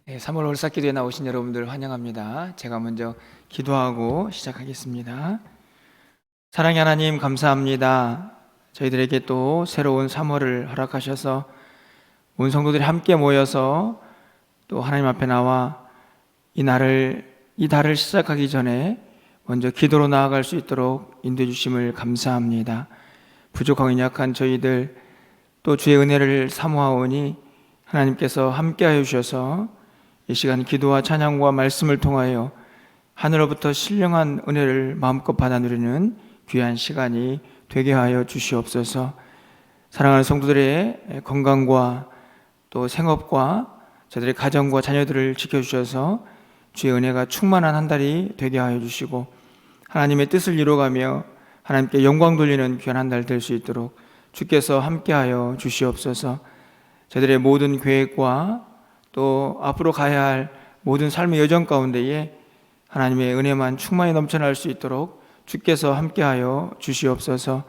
3월 월삭기도에 나오신 여러분들 환영합니다. 제가 먼저 기도하고 시작하겠습니다. 사랑의 하나님, 감사합니다. 저희들에게 또 새로운 3월을 허락하셔서 온 성도들이 함께 모여서 또 하나님 앞에 나와 이 달을 시작하기 전에 먼저 기도로 나아갈 수 있도록 인도해 주심을 감사합니다. 부족하고 약한 저희들 또 주의 은혜를 사모하오니 하나님께서 함께하여 주셔서 이 시간 기도와 찬양과 말씀을 통하여 하늘로부터 신령한 은혜를 마음껏 받아 누리는 귀한 시간이 되게 하여 주시옵소서. 사랑하는 성도들의 건강과 또 생업과 저들의 가정과 자녀들을 지켜주셔서 주의 은혜가 충만한 한 달이 되게 하여 주시고 하나님의 뜻을 이루어가며 하나님께 영광 돌리는 귀한 한 달 될 수 있도록 주께서 함께하여 주시옵소서. 저들의 모든 계획과 또 앞으로 가야 할 모든 삶의 여정 가운데에 하나님의 은혜만 충만히 넘쳐날 수 있도록 주께서 함께하여 주시옵소서.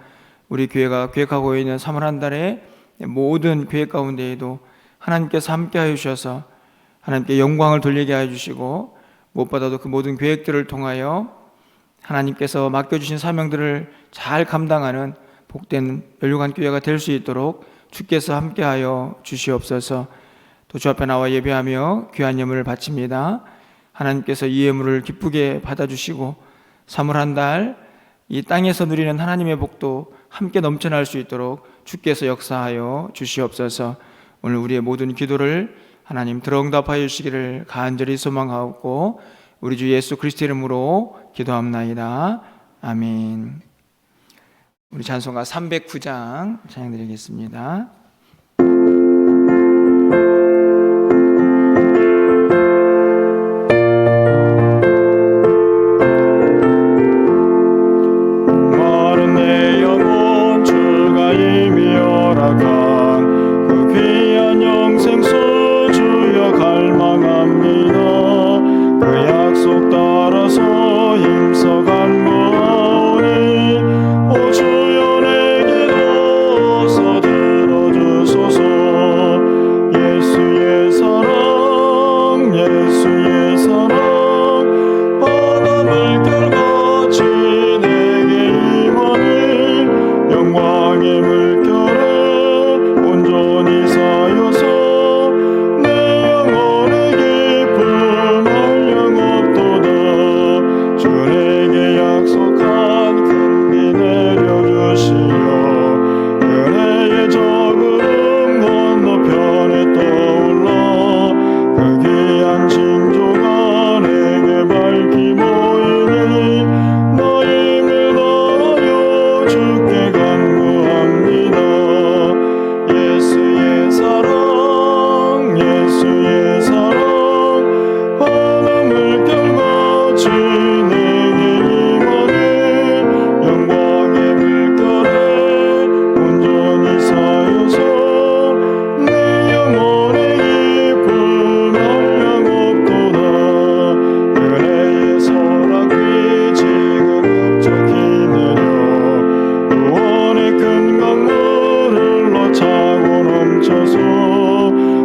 우리 교회가 계획하고 있는 3월 한 달의 모든 계획 가운데에도 하나님께서 함께하여 주셔서 하나님께 영광을 돌리게 하여 주시고 무엇보다도 그 모든 계획들을 통하여 하나님께서 맡겨주신 사명들을 잘 감당하는 복된 멸류관 교회가 될 수 있도록 주께서 함께하여 주시옵소서. 또 주 앞에 나와 예배하며 귀한 예물을 바칩니다. 하나님께서 이 예물을 기쁘게 받아주시고 3월 한 달 이 땅에서 누리는 하나님의 복도 함께 넘쳐날 수 있도록 주께서 역사하여 주시옵소서. 오늘 우리의 모든 기도를 하나님 들어응답하여 주시기를 간절히 소망하옵고 우리 주 예수 그리스도 이름으로 기도합나이다. 아멘. 우리 찬송가 309장 찬양드리겠습니다.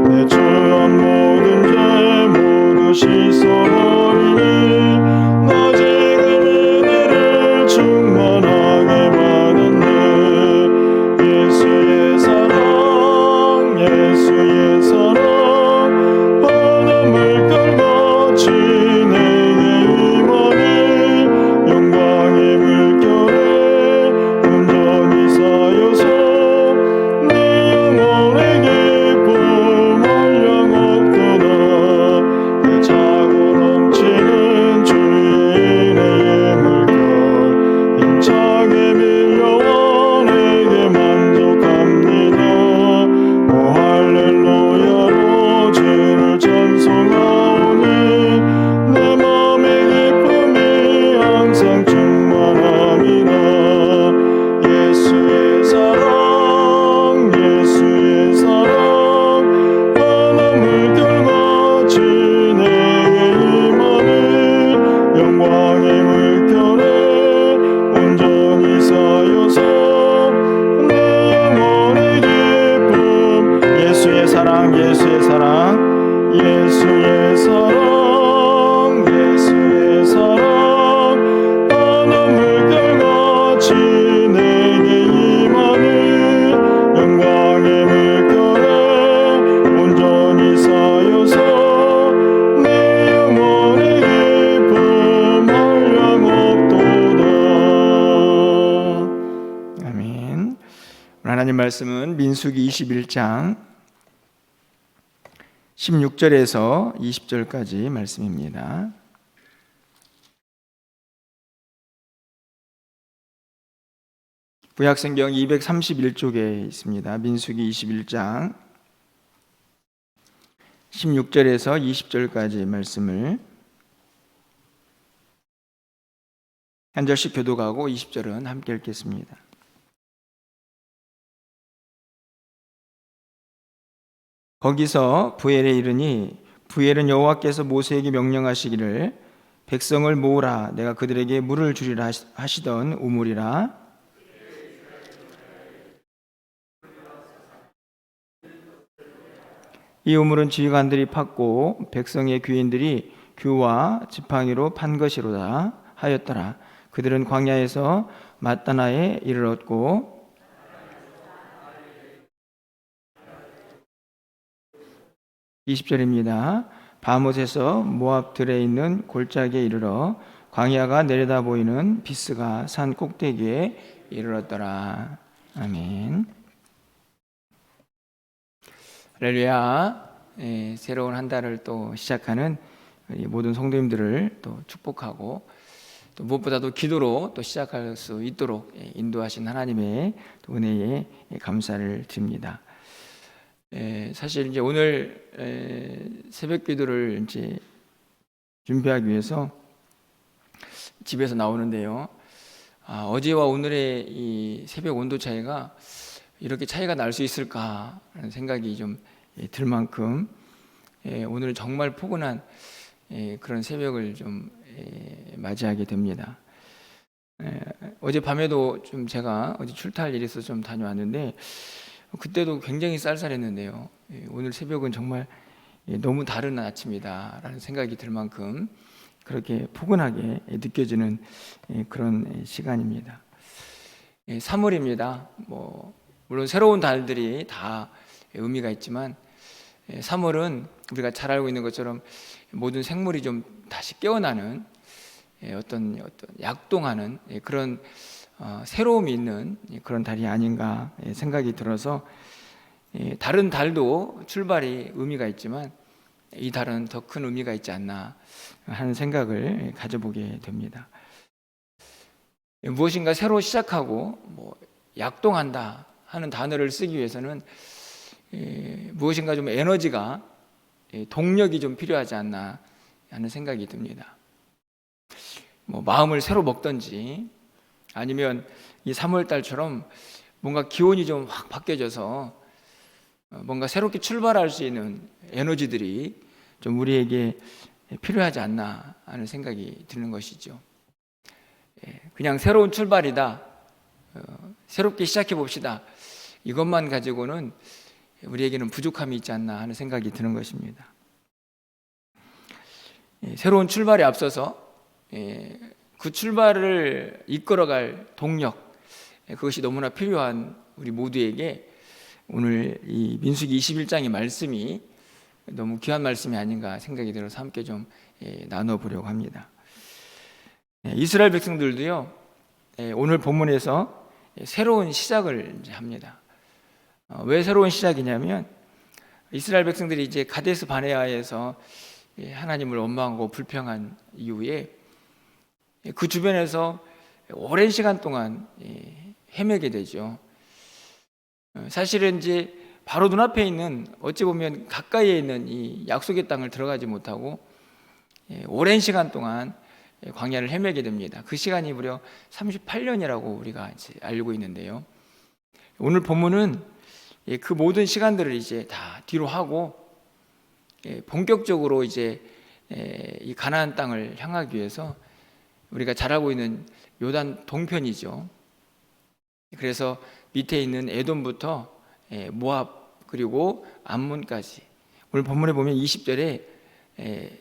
내 주연 모든 예수의 사랑 하늘 물결같이 내게 임하네. 영광의 물결에 온전히 쌓여서 내 영혼의 기쁨 한량없도다. 아멘. 하나님 말씀은 민수기 21장 16절에서 20절까지 말씀입니다. 구약성경 231쪽에 있습니다. 민수기 21장 16절에서 20절까지 말씀을 한 절씩 교독하고 20절은 함께 읽겠습니다. 거기서 부엘에 이르니 부엘은 여호와께서 모세에게 명령하시기를 백성을 모으라 내가 그들에게 물을 주리라 하시던 우물이라. 이 우물은 지휘관들이 팠고 백성의 귀인들이 규와 지팡이로 판 것이로다 하였더라. 그들은 광야에서 마따나에 이르렀고 20절입니다. 바못에서 모압들에 있는 골짜기에 이르러 광야가 내려다 보이는 비스가 산 꼭대기에 이르렀더라. 아멘. 할렐루야. 새로운 한 달을 또 시작하는 모든 성도님들을 또 축복하고 또 무엇보다도 기도로 또 시작할 수 있도록 인도하신 하나님의 또 은혜에 감사를 드립니다. 사실 이제 오늘 새벽 기도를 이제 준비하기 위해서 집에서 나오는데요. 어제와 오늘의 이 새벽 온도 차이가 이렇게 차이가 날 수 있을까 하는 생각이 좀 들 만큼 오늘 정말 포근한 그런 새벽을 좀 맞이하게 됩니다. 어젯밤에도 좀 제가 어제 출타할 일이 있어서 좀 다녀왔는데 그때도 굉장히 쌀쌀했는데요. 오늘 새벽은 정말 너무 다른 아침이다라는 생각이 들 만큼 그렇게 포근하게 느껴지는 그런 시간입니다. 3월입니다. 물론 새로운 달들이 다 의미가 있지만 3월은 우리가 잘 알고 있는 것처럼 모든 생물이 좀 다시 깨어나는 어떤 약동하는 그런 새로움이 있는 그런 달이 아닌가 생각이 들어서 다른 달도 출발이 의미가 있지만 이 달은 더 큰 의미가 있지 않나 하는 생각을 가져보게 됩니다. 무엇인가 새로 시작하고 약동한다 하는 단어를 쓰기 위해서는 무엇인가 좀 에너지가 동력이 좀 필요하지 않나 하는 생각이 듭니다. 마음을 새로 먹든지 아니면 이 3월달처럼 뭔가 기온이 좀 확 바뀌어져서 뭔가 새롭게 출발할 수 있는 에너지들이 좀 우리에게 필요하지 않나 하는 생각이 드는 것이죠. 그냥 새로운 출발이다, 새롭게 시작해 봅시다, 이것만 가지고는 우리에게는 부족함이 있지 않나 하는 생각이 드는 것입니다. 새로운 출발에 앞서서 그 출발을 이끌어갈 동력, 그것이 너무나 필요한 우리 모두에게 오늘 이 민수기 21장의 말씀이 너무 귀한 말씀이 아닌가 생각이 들어서 함께 좀 나눠보려고 합니다. 이스라엘 백성들도요, 오늘 본문에서 새로운 시작을 이제 합니다. 왜 새로운 시작이냐면 이스라엘 백성들이 이제 가데스 바네아에서 하나님을 원망하고 불평한 이후에 그 주변에서 오랜 시간 동안 헤매게 되죠. 사실은 이제 바로 눈앞에 있는, 어찌 보면 가까이에 있는 이 약속의 땅을 들어가지 못하고 오랜 시간 동안 광야를 헤매게 됩니다. 그 시간이 무려 38년이라고 우리가 이제 알고 있는데요. 오늘 본문은 그 모든 시간들을 이제 다 뒤로 하고 본격적으로 이제 이 가나안 땅을 향하기 위해서 우리가 잘 알고 있는 요단 동편이죠. 그래서 밑에 있는 에돔부터 모압 그리고 암몬까지, 오늘 본문에 보면 20절에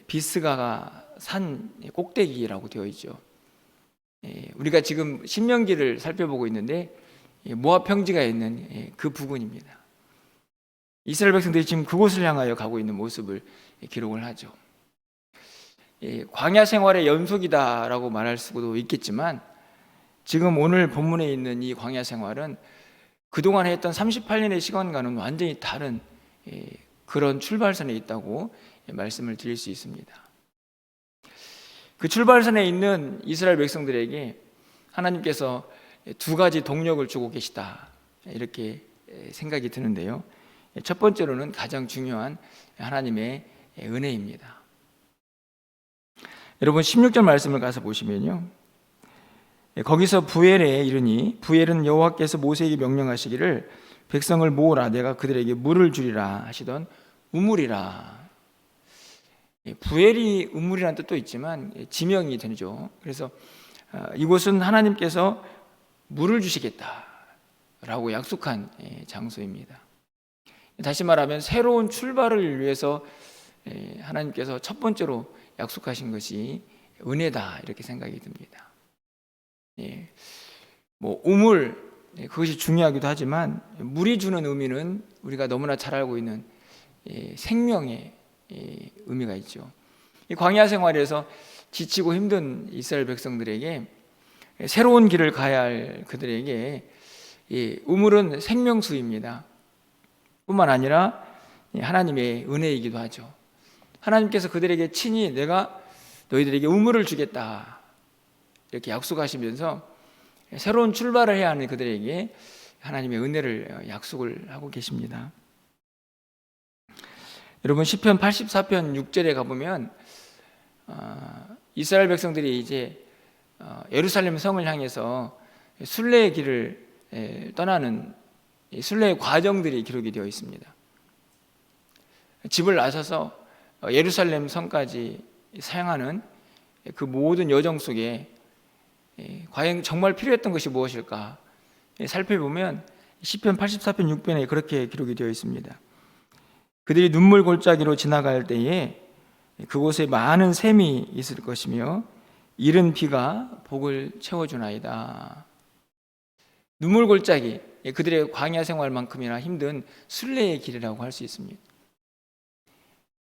비스가가 산 꼭대기라고 되어 있죠. 우리가 지금 신명기를 살펴보고 있는데 모압 평지가 있는 그 부근입니다. 이스라엘 백성들이 지금 그곳을 향하여 가고 있는 모습을 기록을 하죠. 광야 생활의 연속이다라고 말할 수도 있겠지만 지금 오늘 본문에 있는 이 광야 생활은 그동안 했던 38년의 시간과는 완전히 다른 그런 출발선에 있다고 말씀을 드릴 수 있습니다. 그 출발선에 있는 이스라엘 백성들에게 하나님께서 두 가지 동력을 주고 계시다, 이렇게 생각이 드는데요. 첫 번째로는 가장 중요한 하나님의 은혜입니다. 여러분 16절 말씀을 가서 보시면요, 거기서 부엘에 이르니 부엘은 여호와께서 모세에게 명령하시기를 백성을 모으라, 내가 그들에게 물을 주리라 하시던 우물이라. 부엘이 우물이라는 뜻도 있지만 지명이 되죠. 그래서 이곳은 하나님께서 물을 주시겠다라고 약속한 장소입니다. 다시 말하면 새로운 출발을 위해서 하나님께서 첫 번째로 약속하신 것이 은혜다, 이렇게 생각이 듭니다. 우물, 그것이 중요하기도 하지만 물이 주는 의미는 우리가 너무나 잘 알고 있는 생명의 의미가 있죠. 이 광야 생활에서 지치고 힘든 이스라엘 백성들에게 새로운 길을 가야 할 그들에게 우물은 생명수입니다. 뿐만 아니라 하나님의 은혜이기도 하죠. 하나님께서 그들에게 친히 내가 너희들에게 우물을 주겠다, 이렇게 약속하시면서 새로운 출발을 해야 하는 그들에게 하나님의 은혜를 약속을 하고 계십니다. 여러분 시편 84편 6절에 가보면 이스라엘 백성들이 이제 예루살렘 성을 향해서 순례의 길을 떠나는 순례의 과정들이 기록이 되어 있습니다. 집을 나서서 예루살렘 성까지 사용하는 그 모든 여정 속에 과연 정말 필요했던 것이 무엇일까 살펴보면 시편 84편 6편에 그렇게 기록이 되어 있습니다. 그들이 눈물 골짜기로 지나갈 때에 그곳에 많은 샘이 있을 것이며 이른 비가 복을 채워주나이다. 눈물 골짜기, 그들의 광야 생활만큼이나 힘든 순례의 길이라고 할 수 있습니다.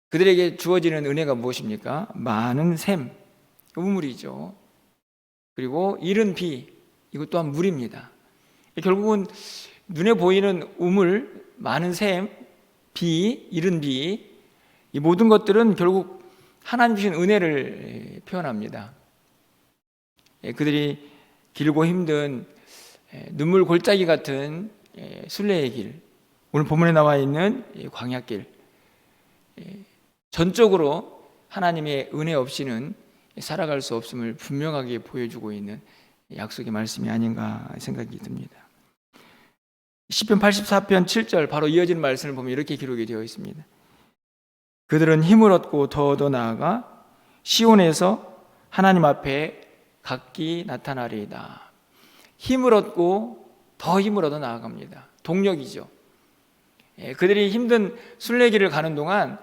그들에게 주어지는 은혜가 무엇입니까? 많은 샘, 우물이죠. 그리고 이른 비, 이것 또한 물입니다. 결국은 눈에 보이는 우물, 많은 샘, 비, 이른 비, 이 모든 것들은 결국 하나님 주신 은혜를 표현합니다. 그들이 길고 힘든 눈물 골짜기 같은 순례의 길, 오늘 본문에 나와 있는 광야길, 전적으로 하나님의 은혜 없이는 살아갈 수 없음을 분명하게 보여주고 있는 약속의 말씀이 아닌가 생각이 듭니다. 시편 84편 7절 바로 이어지는 말씀을 보면 이렇게 기록이 되어 있습니다. 그들은 힘을 얻고 더 나아가 시온에서 하나님 앞에 각기 나타나리이다. 힘을 얻고 더 힘을 얻어 나아갑니다. 동력이죠. 그들이 힘든 순례길을 가는 동안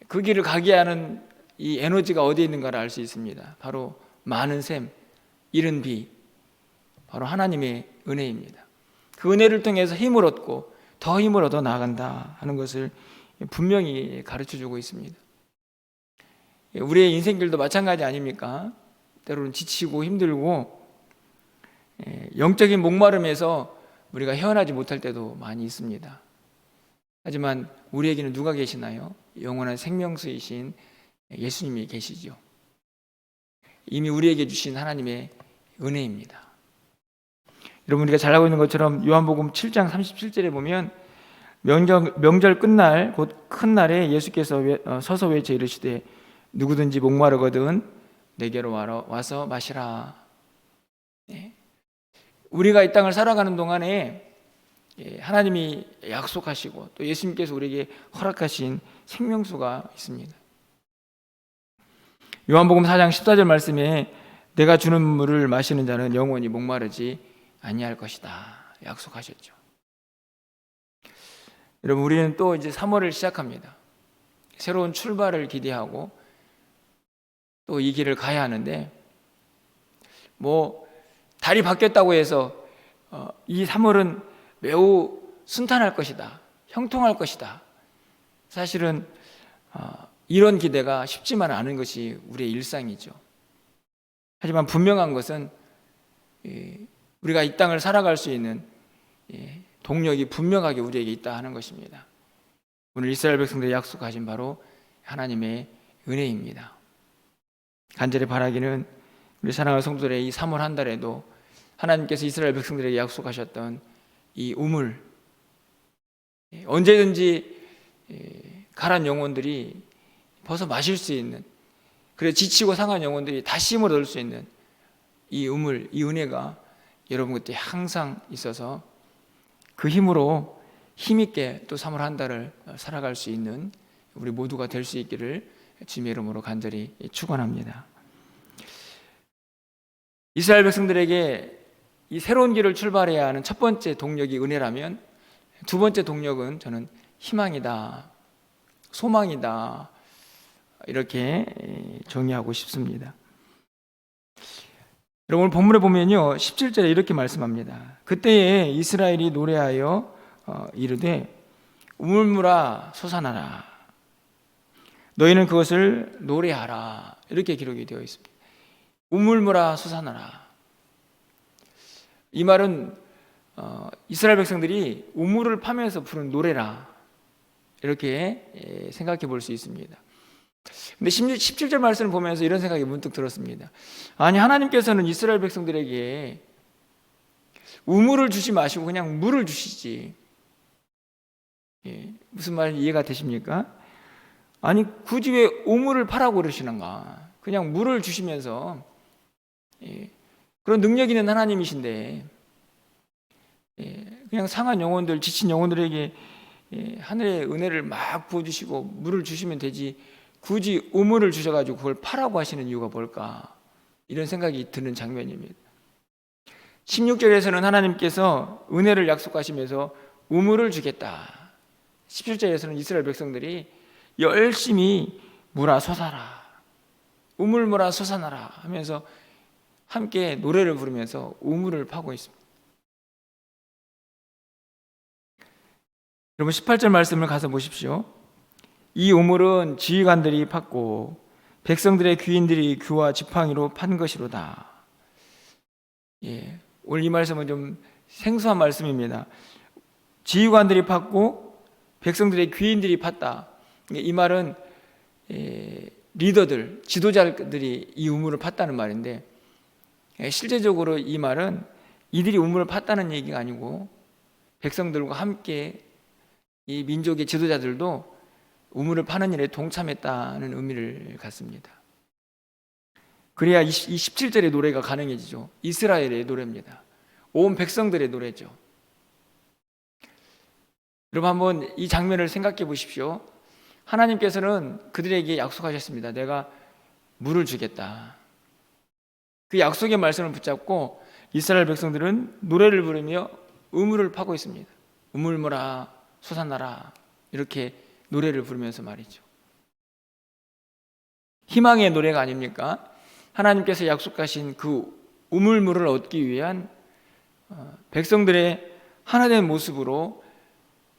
그 길을 가게 하는 이 에너지가 어디에 있는가를 알 수 있습니다. 바로 많은 샘, 이른 비, 바로 하나님의 은혜입니다. 그 은혜를 통해서 힘을 얻고 더 힘을 얻어 나아간다 하는 것을 분명히 가르쳐주고 있습니다. 우리의 인생길도 마찬가지 아닙니까? 때로는 지치고 힘들고 영적인 목마름에서 우리가 헤어나지 못할 때도 많이 있습니다. 하지만 우리에게는 누가 계시나요? 영원한 생명수이신 예수님이 계시죠. 이미 우리에게 주신 하나님의 은혜입니다. 여러분, 우리가 잘 알고 있는 것처럼 요한복음 7장 37절에 보면 명절 끝날 곧 큰 날에 예수께서 서서 외쳐 이르시되 누구든지 목마르거든 내게로 와서 마시라. 우리가 이 땅을 살아가는 동안에 하나님이 약속하시고 또 예수님께서 우리에게 허락하신 생명수가 있습니다. 요한복음 4장 14절 말씀에 내가 주는 물을 마시는 자는 영원히 목마르지 아니할 것이다 약속하셨죠. 여러분, 우리는 또 이제 3월을 시작합니다. 새로운 출발을 기대하고 또 이 길을 가야 하는데, 달이 바뀌었다고 해서 이 3월은 매우 순탄할 것이다, 형통할 것이다, 사실은 이런 기대가 쉽지만 않은 것이 우리의 일상이죠. 하지만 분명한 것은 우리가 이 땅을 살아갈 수 있는 동력이 분명하게 우리에게 있다 하는 것입니다. 오늘 이스라엘 백성들이 약속하신 바로 하나님의 은혜입니다. 간절히 바라기는 우리 사랑하는 성도들의 이 3월 한 달에도 하나님께서 이스라엘 백성들에게 약속하셨던 이 우물, 언제든지 가란 영혼들이 벗어 마실 수 있는, 그래 지치고 상한 영혼들이 다시 힘을 얻을 수 있는 이 우물, 이 은혜가 여러분 곁에 항상 있어서 그 힘으로 힘있게 또 3월 한 달을 살아갈 수 있는 우리 모두가 될 수 있기를 주님의 이름으로 간절히 축원합니다. 이스라엘 백성들에게 이 새로운 길을 출발해야 하는 첫 번째 동력이 은혜라면, 두 번째 동력은 저는 희망이다, 소망이다, 이렇게 정의하고 싶습니다. 여러분, 오늘 본문에 보면요 17절에 이렇게 말씀합니다. 그때에 이스라엘이 노래하여 이르되 우물물아 솟아나라, 너희는 그것을 노래하라, 이렇게 기록이 되어 있습니다. 우물물아 솟아나라. 이 말은 이스라엘 백성들이 우물을 파면서 부른 노래라, 이렇게 생각해 볼 수 있습니다. 근데 17절 말씀을 보면서 이런 생각이 문득 들었습니다. 아니, 하나님께서는 이스라엘 백성들에게 우물을 주지 마시고 그냥 물을 주시지. 무슨 말인지 이해가 되십니까? 아니, 굳이 왜 우물을 파라고 그러시는가? 그냥 물을 주시면서, 그런 능력 있는 하나님이신데 그냥 상한 영혼들, 지친 영혼들에게 하늘의 은혜를 막 부어주시고 물을 주시면 되지, 굳이 우물을 주셔가지고 그걸 파라고 하시는 이유가 뭘까? 이런 생각이 드는 장면입니다. 16절에서는 하나님께서 은혜를 약속하시면서 우물을 주겠다. 17절에서는 이스라엘 백성들이 열심히 물아 솟아라, 우물물아 솟아나라 하면서 함께 노래를 부르면서 우물을 파고 있습니다. 여러분, 18절 말씀을 가서 보십시오. 이 우물은 지휘관들이 팠고 백성들의 귀인들이 규와 지팡이로 판 것이로다. 오늘 이 말씀은 좀 생소한 말씀입니다. 지휘관들이 팠고 백성들의 귀인들이 팠다. 이 말은 리더들, 지도자들이 이 우물을 팠다는 말인데, 실제적으로 이 말은 이들이 우물을 팠다는 얘기가 아니고 백성들과 함께 이 민족의 지도자들도 우물을 파는 일에 동참했다는 의미를 갖습니다. 그래야 이 17절의 노래가 가능해지죠. 이스라엘의 노래입니다. 온 백성들의 노래죠. 여러분, 한번 이 장면을 생각해 보십시오. 하나님께서는 그들에게 약속하셨습니다. 내가 물을 주겠다. 그 약속의 말씀을 붙잡고 이스라엘 백성들은 노래를 부르며 우물을 파고 있습니다. 우물물아 솟아나라, 이렇게 노래를 부르면서 말이죠. 희망의 노래가 아닙니까? 하나님께서 약속하신 그 우물물을 얻기 위한 백성들의 하나된 모습으로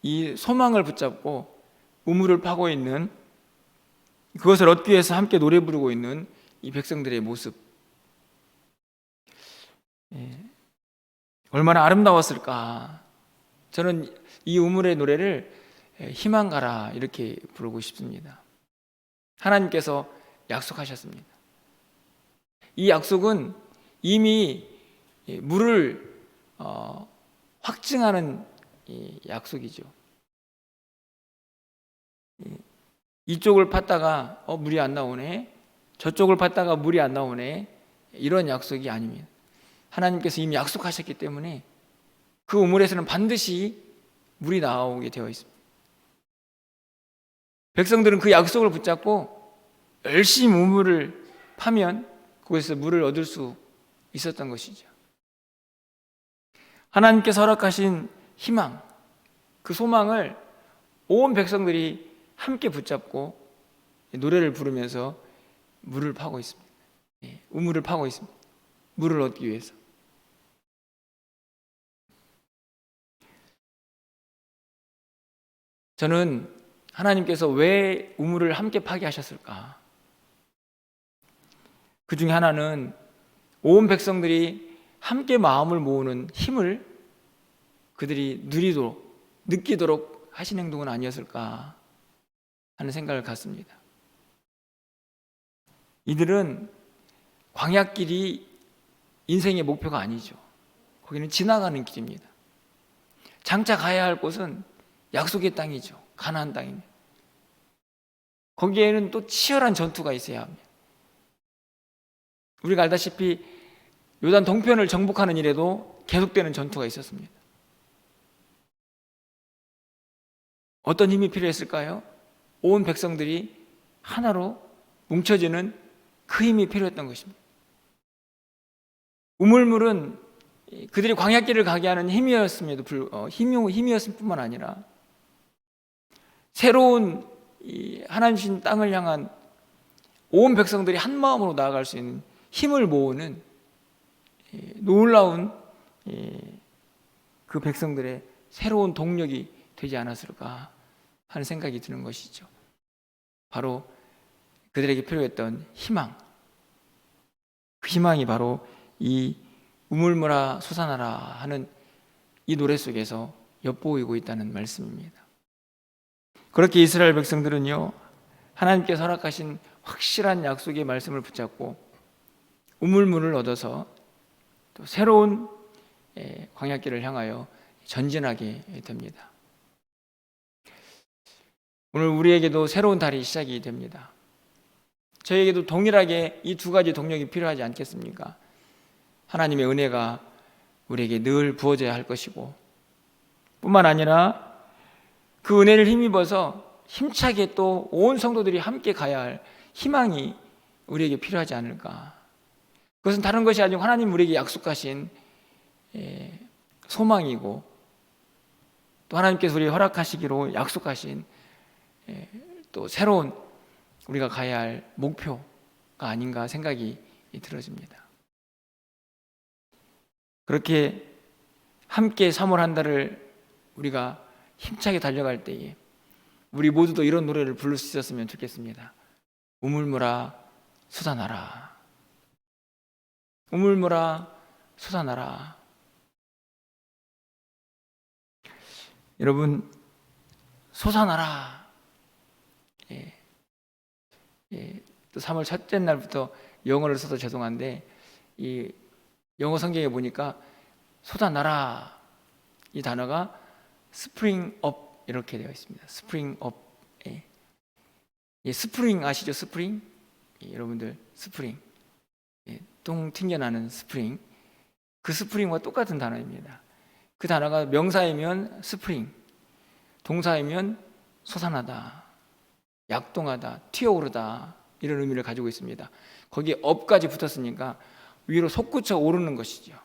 이 소망을 붙잡고 우물을 파고 있는, 그것을 얻기 위해서 함께 노래 부르고 있는 이 백성들의 모습, 얼마나 아름다웠을까. 저는 이 우물의 노래를 희망가라, 이렇게 부르고 싶습니다. 하나님께서 약속하셨습니다. 이 약속은 이미 물을 확증하는 약속이죠. 이쪽을 팠다가 물이 안 나오네, 저쪽을 팠다가 물이 안 나오네, 이런 약속이 아닙니다. 하나님께서 이미 약속하셨기 때문에 그 우물에서는 반드시 물이 나오게 되어 있습니다. 백성들은 그 약속을 붙잡고 열심히 우물을 파면 그곳에서 물을 얻을 수 있었던 것이죠. 하나님께서 허락하신 희망, 그 소망을 온 백성들이 함께 붙잡고 노래를 부르면서 물을 파고 있습니다. 우물을 파고 있습니다. 물을 얻기 위해서. 저는 하나님께서 왜 우물을 함께 파게 하셨을까? 그 중에 하나는 온 백성들이 함께 마음을 모으는 힘을 그들이 느끼도록 하신 행동은 아니었을까 하는 생각을 갖습니다. 이들은 광야길이 인생의 목표가 아니죠. 거기는 지나가는 길입니다. 장차 가야 할 곳은 약속의 땅이죠. 가나안 땅입니다. 거기에는 또 치열한 전투가 있어야 합니다. 우리가 알다시피 요단 동편을 정복하는 일에도 계속되는 전투가 있었습니다. 어떤 힘이 필요했을까요? 온 백성들이 하나로 뭉쳐지는 그 힘이 필요했던 것입니다. 우물물은 그들이 광야길을 가게 하는 힘이었음에도 힘이었을 뿐만 아니라 새로운 하나님 주신 땅을 향한 온 백성들이 한 마음으로 나아갈 수 있는 힘을 모으는 놀라운 그 백성들의 새로운 동력이 되지 않았을까 하는 생각이 드는 것이죠. 바로 그들에게 필요했던 희망, 그 희망이 바로 이 우물물아 솟아나라 하는 이 노래 속에서 엿보이고 있다는 말씀입니다. 그렇게 이스라엘 백성들은요, 하나님께서 허락하신 확실한 약속의 말씀을 붙잡고 우물물을 얻어서 또 새로운 광야길을 향하여 전진하게 됩니다. 오늘 우리에게도 새로운 달이 시작이 됩니다. 저에게도 동일하게 이 두 가지 동력이 필요하지 않겠습니까? 하나님의 은혜가 우리에게 늘 부어져야 할 것이고, 뿐만 아니라 그 은혜를 힘입어서 힘차게 또 온 성도들이 함께 가야 할 희망이 우리에게 필요하지 않을까. 그것은 다른 것이 아니고 하나님 우리에게 약속하신 소망이고, 또 하나님께서 우리 허락하시기로 약속하신 또 새로운 우리가 가야 할 목표가 아닌가 생각이 들어집니다. 그렇게 함께 3월 한 달을 우리가 힘차게 달려갈 때에 우리 모두도 이런 노래를 부를 수 있었으면 좋겠습니다. 우물물아 솟아나라. 우물물아 솟아나라. 여러분, 솟아나라. 또 3월 첫째 날부터 영어를 써서 죄송한데, 이 영어 성경에 보니까 솟아나라 이 단어가 스프링 업 이렇게 되어 있습니다. 스프링 업. 스프링 아시죠? 스프링. 여러분들 스프링. 똥 튕겨나는 스프링. 그 스프링과 똑같은 단어입니다. 그 단어가 명사이면 스프링, 동사이면 솟아나다, 약동하다, 튀어오르다 이런 의미를 가지고 있습니다. 거기에 업까지 붙었으니까 위로 솟구쳐 오르는 것이죠.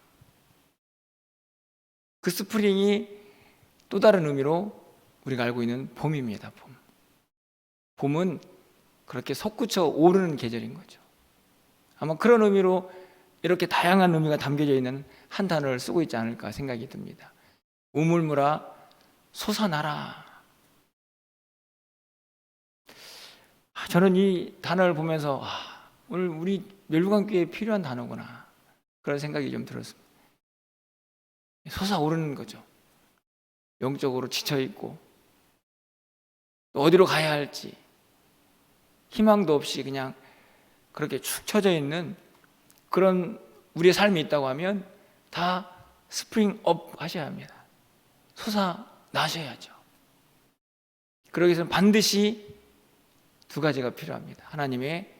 그 스프링이 또 다른 의미로 우리가 알고 있는 봄입니다. 봄. 봄은 그렇게 솟구쳐 오르는 계절인 거죠. 아마 그런 의미로 이렇게 다양한 의미가 담겨져 있는 한 단어를 쓰고 있지 않을까 생각이 듭니다. 우물물아 솟아나라. 저는 이 단어를 보면서 오늘 우리 멸류관교회에 필요한 단어구나 그런 생각이 좀 들었습니다. 솟아오르는 거죠. 영적으로 지쳐있고 또 어디로 가야 할지 희망도 없이 그냥 그렇게 축 처져 있는 그런 우리의 삶이 있다고 하면 다 스프링 업 하셔야 합니다. 솟아나셔야죠. 그러기 위해서는 반드시 두 가지가 필요합니다. 하나님의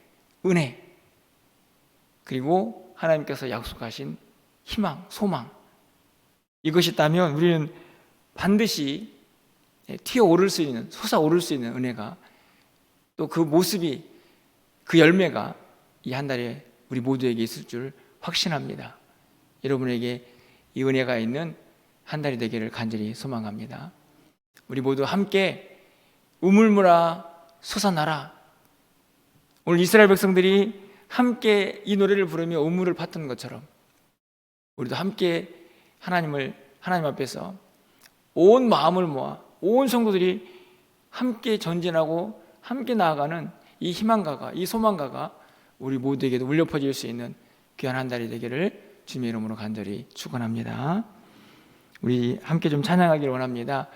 은혜, 그리고 하나님께서 약속하신 희망, 소망. 이것이 있다면 우리는 반드시 튀어오를 수 있는, 솟아오를 수 있는 은혜가, 또 그 모습이, 그 열매가 이 한 달에 우리 모두에게 있을 줄 확신합니다. 여러분에게 이 은혜가 있는 한 달이 되기를 간절히 소망합니다. 우리 모두 함께 우물물아 솟아나라, 오늘 이스라엘 백성들이 함께 이 노래를 부르며 우물을 팠던 것처럼 우리도 함께 하나님 앞에서 온 마음을 모아 온 성도들이 함께 전진하고 함께 나아가는 이 희망가가, 이 소망가가 우리 모두에게도 울려 퍼질 수 있는 귀한 한 달이 되기를 주님의 이름으로 간절히 축원합니다. 우리 함께 좀 찬양하기를 원합니다.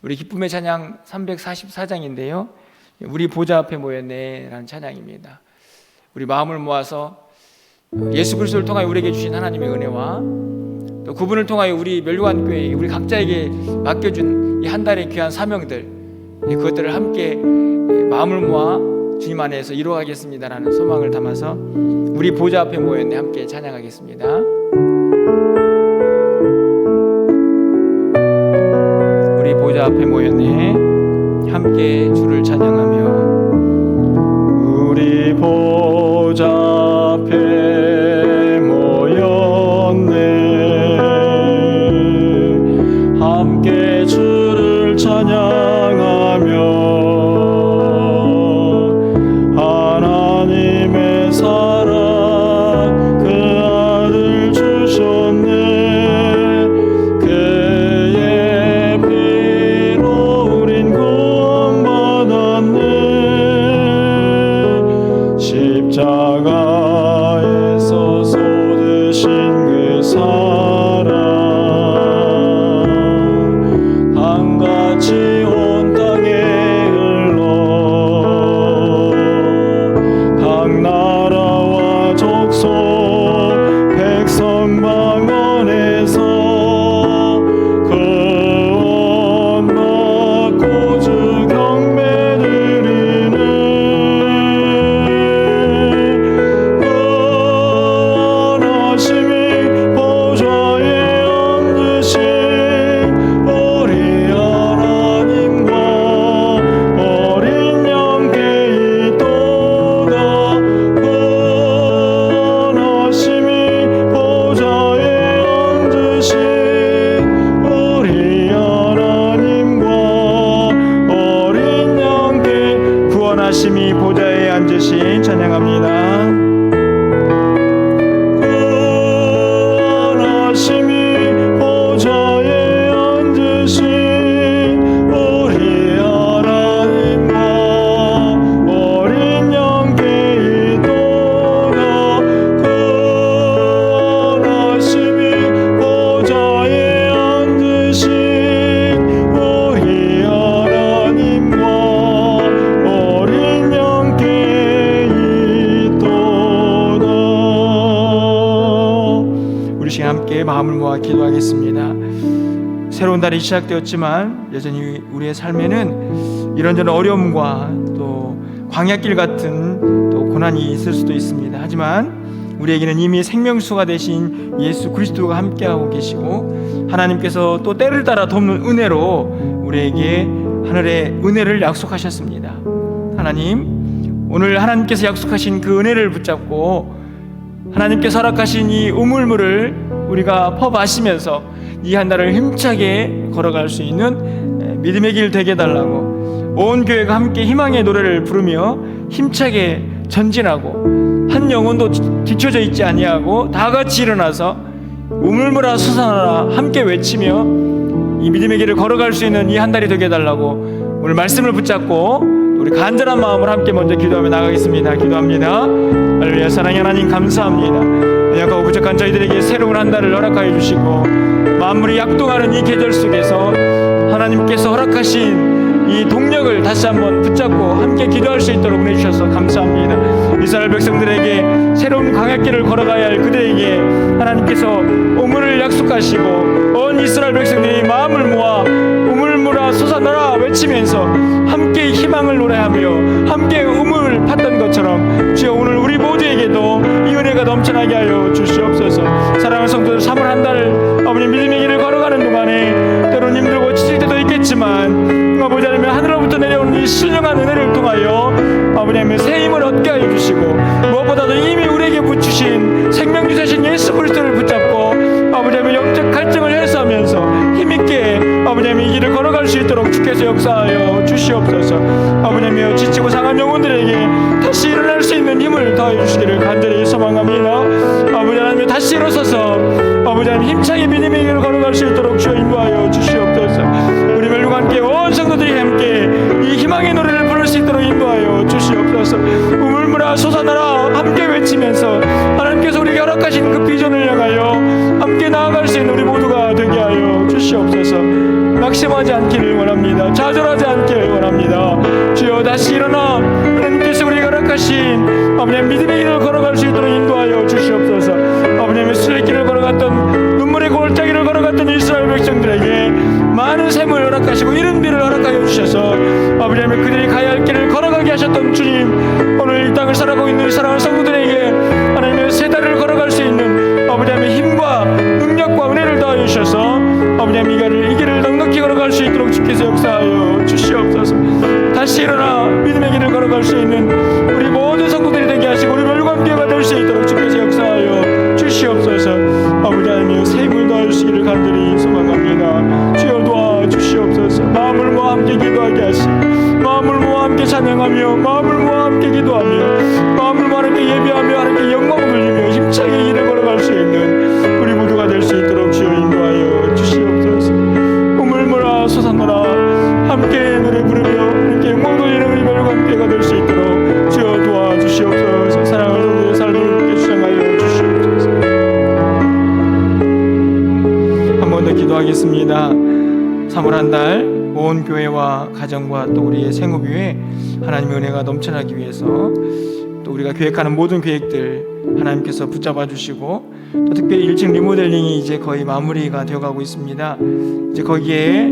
우리 기쁨의 찬양 344장인데요. 우리 보좌 앞에 모였네 라는 찬양입니다. 우리 마음을 모아서 예수 그리스도를 통하여 우리에게 주신 하나님의 은혜와 또 그분을 통하여 우리 멸류관 교회 우리 각자에게 맡겨준 이 한 달의 귀한 사명들, 그것들을 함께 마음을 모아 주님 안에서 이루어가겠습니다라는 소망을 담아서 우리 보좌 앞에 모였네 함께 찬양하겠습니다. 우리 보좌 앞에 모였네 함께 주를 찬양하며 우리 보좌 앞에 모였네 함께 주를 찬양하며 하나님의 사랑 그 아들 주셨네 그의 피로 우린 구원받았네 십자가에서 쏟으신 그 사랑 강같이 온 땅에 흘러 각 나라와 족속 백성 방언에서 구원 받고 주 경배 드리네 구원하심이 보좌에 앉으신 우리 하나님과 어린 양께 있도다 구원하심이 보좌에 앉으신 우리 하나님과 어린 양께 구원하심이 보좌에 앉으신 찬양합니다. 구원하심이 보좌에 앉으신 우리 하나님과 어린 양께 있도다 구원하심이 보좌에 앉으신 우리 하나님과 어린 양께 있도다. 우리 시간 함께 마음을 모아 기도하겠습니다. 새로운 달이 시작되었지만 여전히 우리의 삶에는 이런저런 어려움과 또 광야길 같은 또 고난이 있을 수도 있습니다. 하지만 우리에게는 이미 생명수가 되신 예수 그리스도가 함께하고 계시고 하나님께서 또 때를 따라 돕는 은혜로 우리에게 하늘의 은혜를 약속하셨습니다. 하나님, 오늘 하나님께서 약속하신 그 은혜를 붙잡고 하나님께서 허락하신 이 우물물을 우리가 퍼 마시면서 이 한 달을 힘차게 걸어갈 수 있는 믿음의 길 되게 해달라고 온 교회가 함께 희망의 노래를 부르며 힘차게 전진하고 한 영혼도 뒤쳐져 있지 아니하고 다 같이 일어나서 우물물아 솟아나라 함께 외치며 이 믿음의 길을 걸어갈 수 있는 이 한 달이 되게 해달라고 오늘 말씀을 붙잡고 우리 간절한 마음으로 함께 먼저 기도하며 나가겠습니다. 기도합니다. 할렐루야. 사랑의 하나님 감사합니다. 약하고 부족한 저희들에게 새로운 한 달을 허락하여 주시고 만물이 약동하는 이 계절 속에서 하나님께서 허락하신 이 동력을 다시 한번 붙잡고 함께 기도할 수 있도록 은혜 주셔서 감사합니다. 이스라엘 백성들에게 새로운 광야길을 걸어가야 할 그들에게 하나님께서 우물을 약속하시고 온 이스라엘 백성들이 마음을 모아 우물물아 솟아나라 외치면서 함께 희망을 노래하며 함께 우물을 팠던 것처럼 주여 오늘 우리 모두에게도 이 은혜가 넘쳐나게 하여 주시옵소서. 사랑하는 성도들 3월 한 달 아버님 믿음의 길을 걸어가는 동안에 때로는 힘들고 지칠 때도 있겠지만 아버지 하나님 하늘로부터 내려오는 이 신령한 은혜를 통하여 아버지 하나님 새 힘을 얻게 하여 주시고 무엇보다도 이미 우리에게 붙이신 생명주 되신 예수 그리스도를 붙잡고 아버지 하나님 영적 갈증을 해소하면서 힘있게 아버님 이 길을 걸어갈 수 있도록 주께서 역사하여 주시옵소서. 아버님이여 지치고 상한 영혼들에게 다시 일어날 수 있는 힘을 더해 주시기를 간절히 소망합니다. 아버지 하나님 다시 일어서서 아버지 하나님 힘차게 믿음의 길을 걸어갈 수 있도록 주여 인도하여 주시옵소서. 우리 멜루가 함께 온 성도들이 함께 이 희망의 노래를 부를 수 있도록 인도하여 주시옵소서. 우물물아 솟아나라 함께 외치면서 하나님께서 우리에게 허락하신 그 비전을 향하여 함께 나아갈 수 있는 우리 모두가 되게 하여 주시옵소서. 낙심하지 않기를 원합니다. 좌절하지 않기를 원합니다. 주여 다시 일어나 하나님께서 우리에게 허락하신 아버님 믿음의 길을 걸어갈 수 있도록 인도하여 주시옵소서. 아버님의 수레길을 걸어갔던 눈물의 골짜기를 걸어갔던 이스라엘 백성들에게 많은 샘을 허락하시고 이른 비를 허락하여 주셔서 아버님의 그들이 가야 할 길을 걸어가게 하셨던 주님, 오늘 이 땅을 살아가고 있는 이 사랑하는 성도들에게 하나님의 세 달을 걸어갈 수 있는 아버님의 힘과 능력과 은혜를 더하여 주셔서 아버님 이 길을 넉넉히 걸어갈 수 있도록 주께서 역사하여 주시옵소서. 다시 일어나 믿음의 길을 걸어갈 수 있는 우리 모든 성도들이 되게 하시고 우리 멸과 함께가 될 수 있도록 주께서 역사하여 주시옵소서. 아버지 하나님 새 힘을 더하여 주시기를 간절히 소망합니다. 주여 도와주시옵소서. 마음을 모아 함께 기도하게 하시고 마음을 모아 함께 찬양하며 마음을 모아 함께 기도하며 마음을 모아 함께 예배하며 하나님께 영광 돌리며 힘차게 길을 걸어갈 수 있는 우리 모두가 될 수 있도록 주여 인도하여 주시옵소서. 우물물아 솟아나라 함께 노래 부르며 함께 영광 돌리는 우리 멜루가 함께가 될 수 있도록 주여 도와주시옵소서. 사랑하는 성도의 삶을 함께 주장하여 주시옵소서. 한 번 더 기도하겠습니다. 3월 한 달 온 교회와 가정과 또 우리의 생업 위에 하나님의 은혜가 넘쳐나기 위해서 또 우리가 계획하는 모든 계획들 하나님께서 붙잡아 주시고 또 특별히 1층 리모델링이 이제 거의 마무리가 되어가고 있습니다. 이제 거기에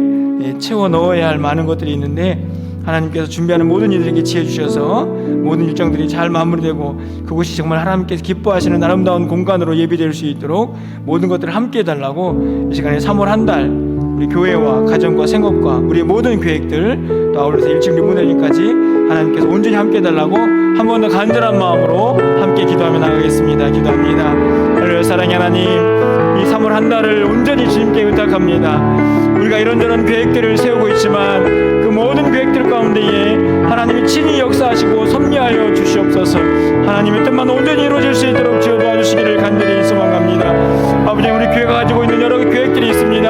채워 넣어야 할 많은 것들이 있는데 하나님께서 준비하는 모든 이들에게 지혜 주셔서 모든 일정들이 잘 마무리되고 그곳이 정말 하나님께서 기뻐하시는 아름다운 공간으로 예비될 수 있도록 모든 것들을 함께 해달라고 이 시간에 3월 한 달 우리 교회와 가정과 생업과 우리의 모든 계획들 또 아울러서 1층 리모델링까지 하나님께서 온전히 함께 해달라고 한 번 더 간절한 마음으로 함께 기도하며 나가겠습니다. 기도합니다. 할렐루야. 사랑의 하나님, 이 3월 한 달을 온전히 주님께 의탁합니다. 우리가 이런저런 계획들을 세우고 있지만 그 모든 계획들 가운데에 하나님이 친히 역사하시고 섭리하여 주시옵소서. 하나님의 뜻만 온전히 이루어질 수 있도록 주여 도와주시기를 간절히 소망합니다. 아버지 우리 교회가 가지고 있는 여러 계획들이 있습니다.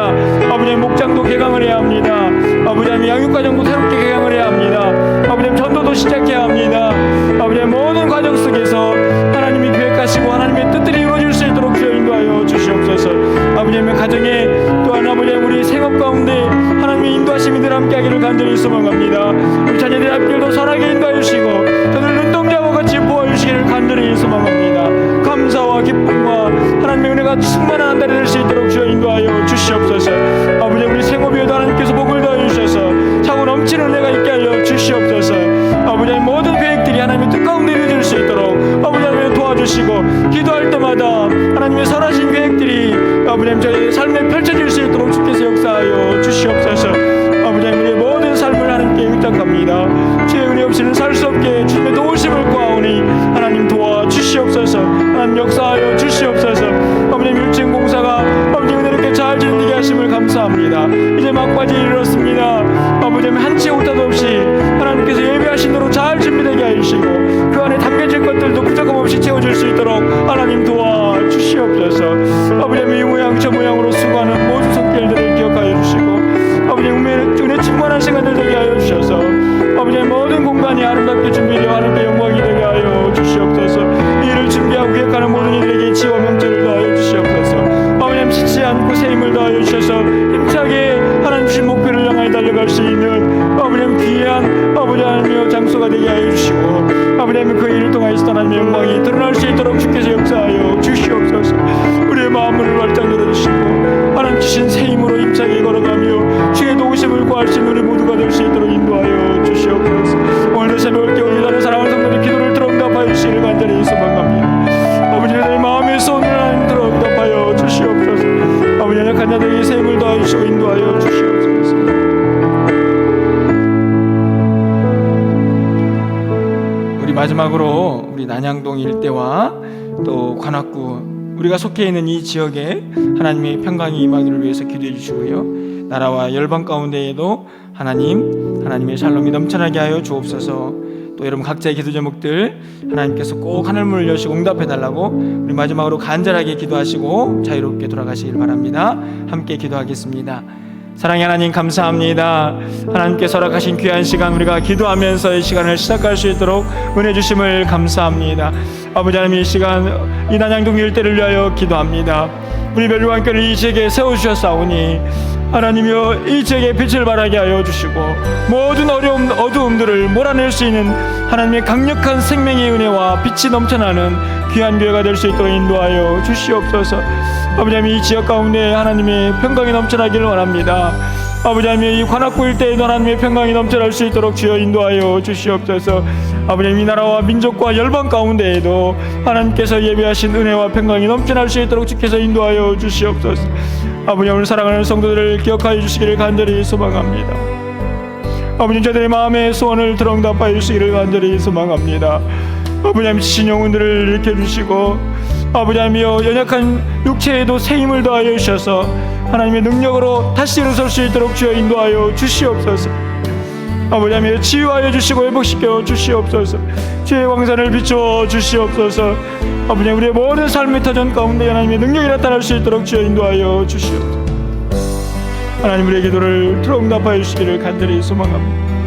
아버지 목장도 개강을 해야 합니다. 아버지 양육과정도 새롭게 개강을 해야 합니다. 아버지 전도도 시작해야 합니다. 아버지 모든 과정 속에서 하나님이 계획하시고 하나님의 뜻들이 이루어질 수 있도록 주여 인도하여 주시옵소서. 아버지의 가정에 또한 아버지 우리 생업 가운데 하나님의 인도하심이 늘 함께하기를 간절히 소망합니다. 우리 자녀들 앞길도 선하게 인도하여 주시고 저들 눈동자와 같이 보아주시기를 간절히 소망합니다. 감사와 기쁨과 하나님의 은혜가 충만한 한 달이 될 수 있도록 주여 인도하여 주시옵소서. 아버지 우리 생업에도 하나님께서 복을 더하여 주셔서 차고 넘치는 은혜가 있게 하여 주시옵소서. 아버지 모든 계획들이 하나님의 뜻 가운데 이루어질 수 있도록 아버지 하나님 도와주시고 기도할 때마다 하나님의 선하신 계획들이 아버지 저희의 삶에 펼쳐질 수 있도록 주께서 역사하여 주시옵소서. 아버지 우리의 모든 삶을 하나님께 의탁합니다. 주의 은혜 없이는 살 수 없게 주님의 도우심을 구하오니 하나님 도와주시옵소서. 하나님 역사하여 주시옵소서. 아버지 1층 공사가 아버지 은혜롭게 잘 진행되게 하심을 감사합니다. 이제 막바지에 이르렀습니다. 아버지 한치 오타도 없이 하나님께서 예배하신 대로 잘 준비되게 해주시고 그 안에 담겨질 것들도 부족함 없이 채워줄 수 있도록 하나님 도와주시옵소서. 아버지 이 모양 저 모양으로 수고하는 모든 속결들을 기억하여 주시고 아버지 은혜 충만한 시간들 되게 하여 주셔서 아버지의 모든 공간이 아름답게 준비되어 하나님께 영광이 되게 하여 주시옵소서. 이를 준비하고 계획하는 모든 이들에게 지와 명철을 더하여 주시옵소서. 아버지 지치지 않고 새 힘을 더하여 주셔서 힘차게 하나님 주신 목표를 향하여 달려갈 수 있는 아버지 귀한 아버지 하나님의 장소가 되게 하여 주시고 아버지 그 일을 통하여서 하나님의 영광이 드러날 수 있도록 주께서 역사하여 주시옵소서. 우리의 마음을 활짝 열어주시고 하나님 주신 새 힘으로 힘차게 걸어가며 주의 도우심을 구할 수 있는 우리 모두가 될 수 있도록 인도하여 주시옵소서. 오늘도 새벽을 깨워 주시는 사랑하는 성도들 기도를 들어 응답하여 주시기를 간절히 소망합니다. 아버지 내 마음의 소원을 하나님 들어 응답하여 주시옵소서. 아버지 연약한 자들에게 새 힘을 더하여 주시고 인도하여 주시옵소서. 우리 마지막으로 우리 난양동 일대와 또 관악구 우리가 속해 있는 이 지역에 하나님의 평강이 임하기를 위해서 기도해 주시고요. 나라와 열방 가운데에도 하나님의 샬롬이 넘쳐나게 하여 주옵소서. 또 여러분 각자의 기도 제목들 하나님께서 꼭 하늘문을 여시고 응답해 달라고 우리 마지막으로 간절하게 기도하시고 자유롭게 돌아가시길 바랍니다. 함께 기도하겠습니다. 사랑의 하나님 감사합니다. 하나님께서 허락하신 귀한 시간 우리가 기도하면서 이 시간을 시작할 수 있도록 은혜 주심을 감사합니다. 아버지 하나님 이 시간 이 난양동 일대를 위하여 기도합니다. 우리 멸류관교를 이 지역에 세워주셨사오니 하나님이여 이 지역에 빛을 발하게 하여 주시고 모든 어두움들을 몰아낼 수 있는 하나님의 강력한 생명의 은혜와 빛이 넘쳐나는 귀한 교회가 될 수 있도록 인도하여 주시옵소서. 아버지 하나님 이 지역 가운데 하나님의 평강이 넘쳐나기를 원합니다. 아버지 하나님 이 관악구 일대에도 하나님의 평강이 넘쳐날 수 있도록 주여 인도하여 주시옵소서. 아버지 하나님 이 나라와 민족과 열방 가운데에도 하나님께서 예비하신 은혜와 평강이 넘쳐날 수 있도록 주께서 인도하여 주시옵소서. 아버지 오늘 사랑하는 성도들을 기억하여 주시기를 간절히 소망합니다. 아버지 저들의 마음의 소원을 들응답하여 주시기를 간절히 소망합니다. 아버지 하나님 지친 영혼들을 일으켜 주시고 아버지 하나님이여 연약한 육체에도 새 힘을 더하여 주셔서 하나님의 능력으로 다시 일어설 수 있도록 주여 인도하여 주시옵소서. 아버지 하나님 치유하여 주시고 회복시켜 주시옵소서. 주의 광선을 비추어 주시옵소서. 아버지 우리의 모든 삶의 터전 가운데 하나님의 능력이 나타날 수 있도록 주여 인도하여 주시옵소서. 하나님 우리의 기도를 들어 응답하여 주시기를 간절히 소망합니다.